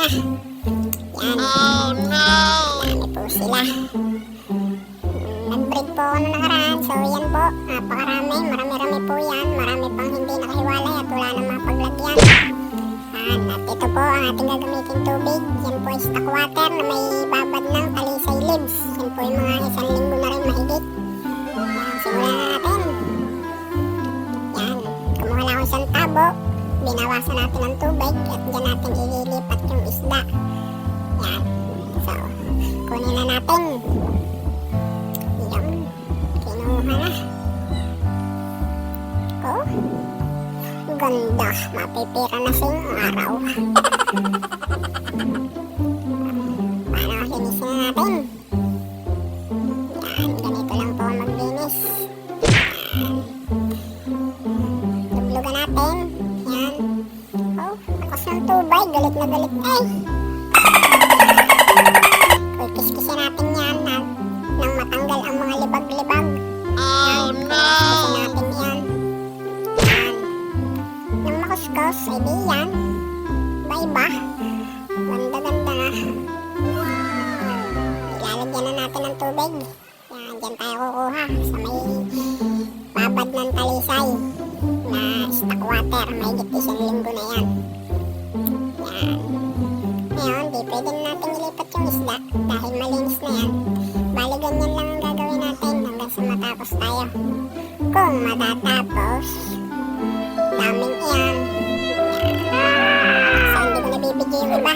na. Yan. Oh no! Dami po sila. Nag-breed po ako nung nakaraan. So yan po, napakarami. Marami-rami po yan. Marami pang hindi nakahiwalay at wala nang mapaglagyan. At ito po ang ating gagamitin tubig. Yan po ay stock water na may babad ng talisay leaves. Yan po yung mga 1 linggo na rin mahigit. Yan, simulan na natin. Yan, kumuha lang ako isang tabo. Binawasan natin ang tubig at dyan natin ililipat yung isda. Yan, so kunin na natin. Yan, kinuha na. Oh, ganda, mapipira na sa yung araw. Paano linisin na natin? Yan, ganito lang po maglinis. Yan, dublugan natin. Yan, oh, lakas ng tubig, galit na galit eh. Kiskisin natin yan nang matanggal ang mga libag-libag. Oh no! Kiskisin natin yan. Nang makuskus, ay di yan. Iba-iba. Ganda-ganda na. Ilalagyan na natin ng tubig. Yan, dyan tayo kukuha sa may babad ng talisay na stock water. May higit 1 linggo na yan. Yan. Ngayon, di pwede na natin ilipat yung isda dahil malinis na yan. Bali, ganyan lang ang gagawin natin hanggang sa matapos tayo. Kung matatapos, daming yan. So, hindi ko nabibigay yung iba.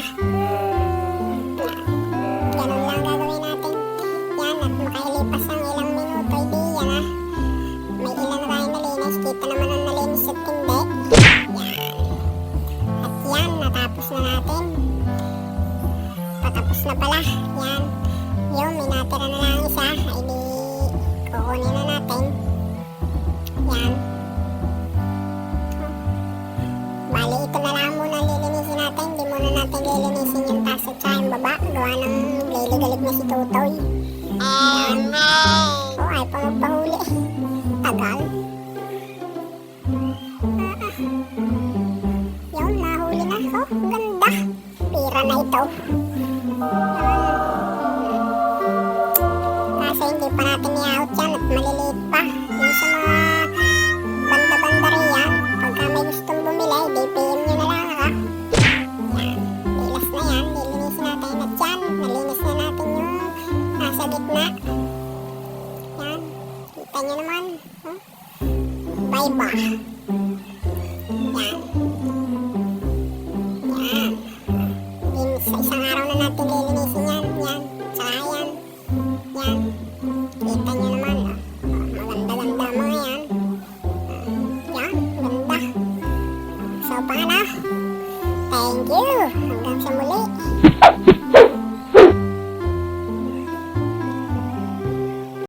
Ganun lang gagawin natin. Yan, at makailipas ang ilang minuto, hindi yan ah. May ilan na tayo nalinis. Kita naman ang nalinis at hindi. Yan. At yan, natapos na natin. Patapos na pala. Yan. Yung, may natira na lang isa. Ay di, kukunin na natin. Yan. Bali, ito na lang muna lilinisin natin. Hindi muna natin lilinisin yung taas at saka yung baba. Gawa ng galig na si Tutoy. Oh no! Oh, ay pa magpahuli. Tagal. Yun, nahuli na. Oh, ganda. Pira na ito. Kasi hindi pa natin i-out yan at maliliit pa. Yung sa mga banda-banda riyan, pagka may gustong bumili, di PM nyo na lang ha. Yan, lilas na yan, lilinisin natin at yan, nalinis na natin yung nasa gitna. Yan, kita nyo naman. Huh? Iba-iba. Yan. Yan. Sa isang araw na natin lilinisin yan. Yan, tsaka yan. Yan, kita nyo naman. Maganda-ganda mga yan. Yan, ganda. So, paano? Thank you. Hanggang sa muli.